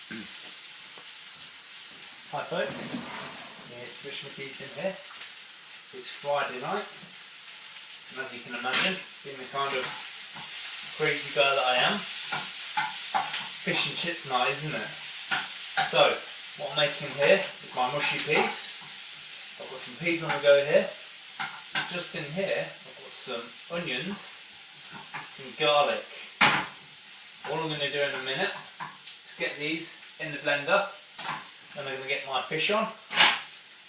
Hi folks, it's Rich McKeith in here. It's Friday night, and as you can imagine, being the kind of crazy guy that I am, fish and chips night, isn't it? So, what I'm making here is my mushy peas. I've got some peas on the go here. Just in here, I've got some onions and garlic. All I'm going to do in a minute is get these in the blender. Then I'm going to get my fish on,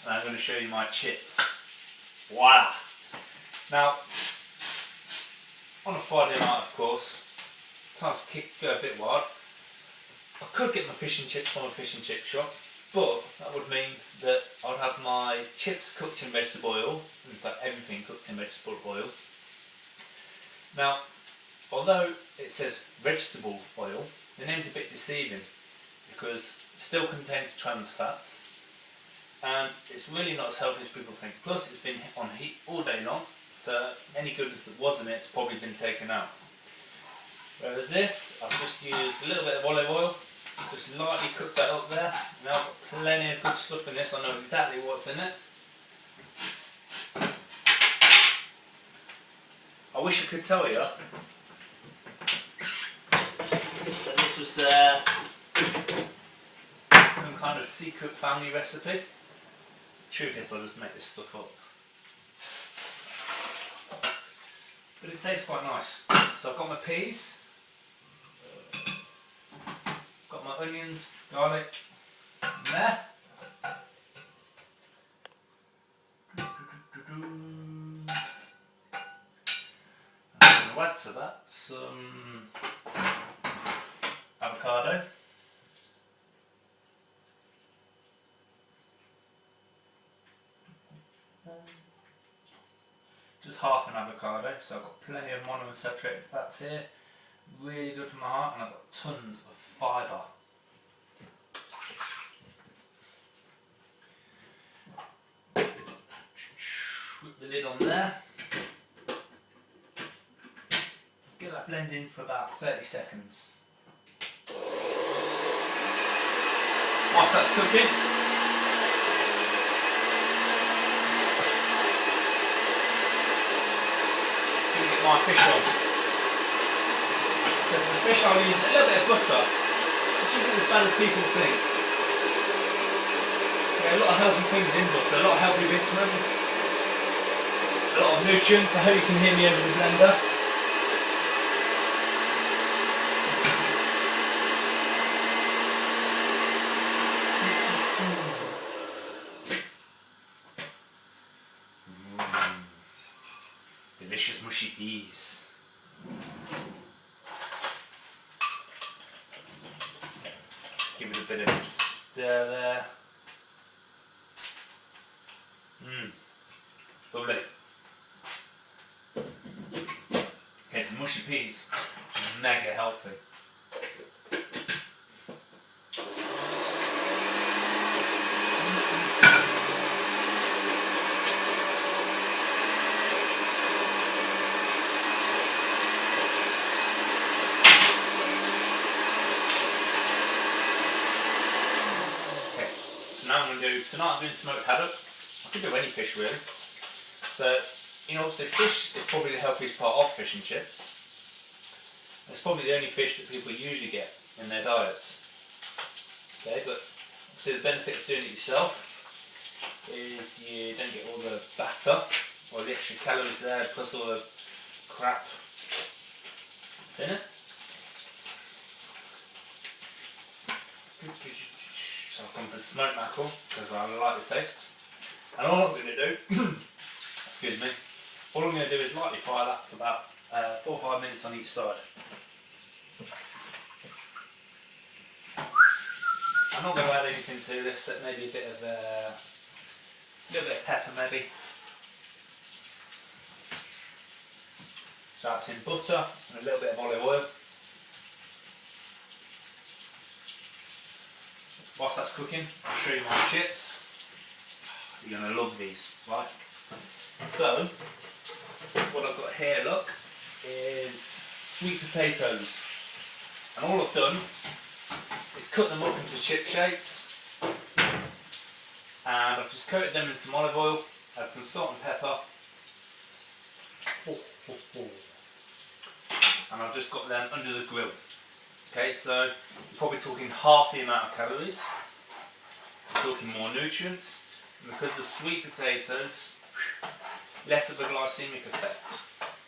and I'm going to show you my chips. Voila! Now, on a Friday night, of course, time to go a bit wild. I could get my fish and chips from a fish and chip shop, but that would mean that I'd have my chips cooked in vegetable oil, in fact everything cooked in vegetable oil. Now, although it says vegetable oil, the name's a bit deceiving because it still contains trans fats, and it's really not as healthy as people think. Plus, it's been on heat all day long, so any goodness that was in it's probably been taken out. Whereas this, I've just used a little bit of olive oil, just lightly cooked that up there. Now I've got plenty of good stuff in this, I know exactly what's in it. I wish I could tell you that this was some kind of secret family recipe. Truth is, I'll just make this stuff up. But it tastes quite nice. So I've got my peas, got my onions, garlic in there. I'm going to add to that some avocado. Just half an avocado, so I've got plenty of monounsaturated fats here, really good for my heart, and I've got tons of fibre. Put the lid on there, get that blending for about 30 seconds. Whilst that's cooking, my fish on. So for the fish I'll use a little bit of butter, which isn't as bad as people think. Yeah, a lot of healthy things in butter, a lot of healthy vitamins, a lot of nutrients. I hope you can hear me over the blender. Delicious mushy peas. Give it a bit of a stir there. Lovely. Okay, some mushy peas, which is mega healthy. Now I'm going to do, tonight I'm doing smoked haddock. I could do any fish really. So, obviously fish is probably the healthiest part of fish and chips. It's probably the only fish that people usually get in their diets. Okay, but obviously the benefit of doing it yourself is you don't get all the batter or the extra calories there, plus all the crap that's in it. So I've gone for the smoked mackerel because I like the taste. And all I'm going to do, excuse me, all I'm going to do is lightly fry that for about 4 or 5 minutes on each side. I'm not going to add anything to this, maybe a bit of little bit of pepper maybe. So that's in butter and a little bit of olive oil. Whilst that's cooking, I'll show you my chips. You're going to love these, right? So, what I've got here, look, is sweet potatoes. And all I've done is cut them up into chip shapes, and I've just coated them in some olive oil, add some salt and pepper, and I've just got them under the grill. Okay, so you're probably talking half the amount of calories, you're talking more nutrients, and because the sweet potatoes, less of a glycemic effect.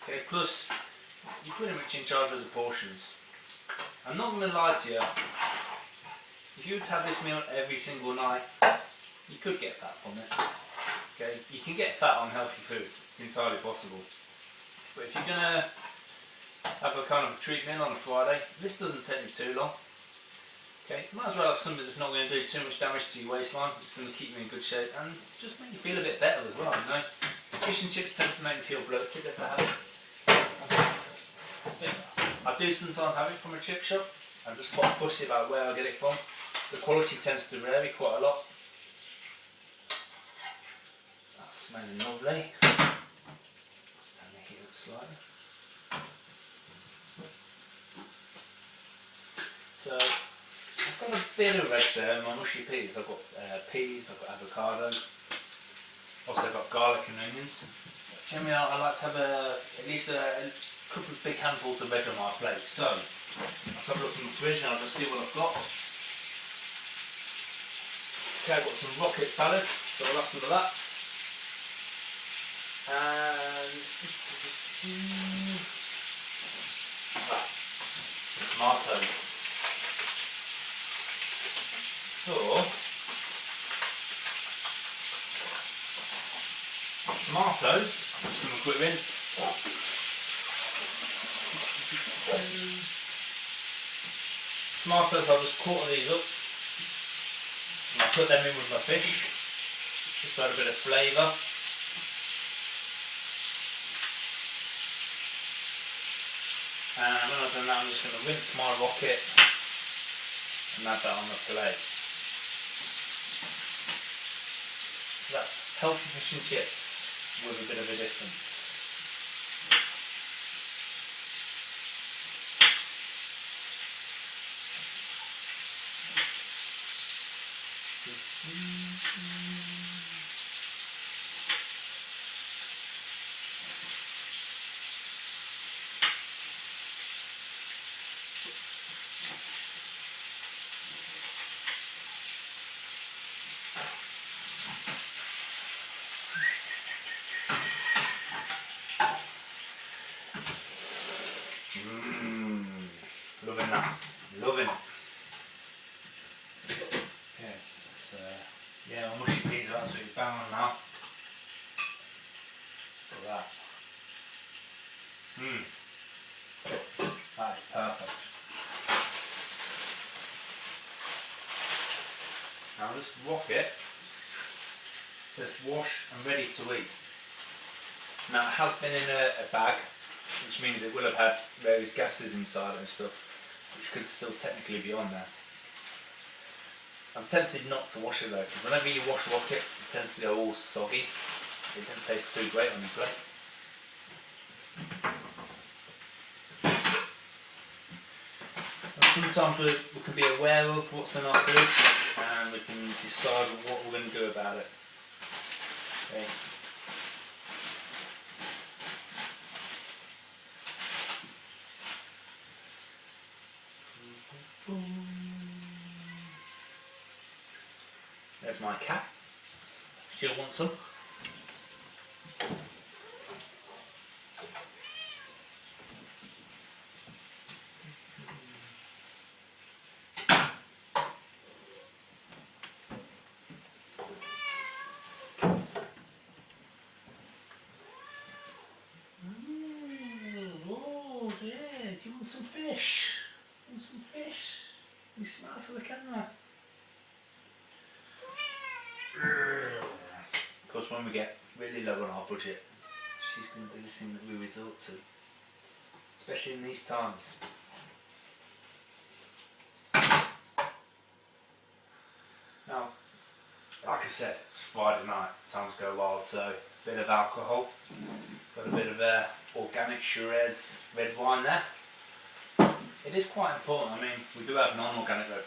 Okay, plus you're pretty much in charge of the portions. I'm not going to lie to you, if you were to have this meal every single night, you could get fat from it. Okay, you can get fat on healthy food, it's entirely possible. But if you're going to have a kind of a treat meal on a Friday, this doesn't take me too long. Okay, you might as well have something that's not going to do too much damage to your waistline, it's going to keep you in good shape and just make you feel a bit better as well, you know. Fish and chips tends to make me feel bloated if I have it. I do sometimes have it from a chip shop. I'm just quite fussy about where I get it from. The quality tends to vary quite a lot. That's smelling lovely. Turn the heat up slightly. So I've got a bit of veg there in my mushy peas. I've got peas, I've got avocado. Also I've got garlic and onions. Generally I like to have at least a couple of big handfuls of veg on my plate. So let's have a look in the fridge and I'll just see what I've got. Okay, I've got some rocket salad, so I'll have some of that. And tomatoes. So tomatoes, just give them a quick rinse. Tomatoes, I'll just quarter these up and I'll put them in with my fish, just to add a bit of flavour. And when I've done that, I'm just going to rinse my rocket and add that on the plate. So that's healthy fish and chips with a bit of a difference. Loving that, loving it. Okay, so yeah, my mushy peas are absolutely bang on now. Look at that. That is perfect. Now this rocket says wash and ready to eat. Now it has been in a bag, which means it will have had various gases inside and stuff, which could still technically be on there. I'm tempted not to wash it though, because whenever you wash rocket, it tends to go all soggy. It doesn't taste too great on your plate. And sometimes we can be aware of what's in our food, and we can decide what we're going to do about it. Okay. There's my cat. She'll want some. Oh yeah, do you want some fish? Want some fish? You smile for the camera. Of course, when we get really low on our budget, she's going to be the thing that we resort to, especially in these times. Now, like I said, it's Friday night, times go wild, so a bit of alcohol, got a bit of organic Shiraz red wine there. It is quite important. I mean, we do have non-organic red wine.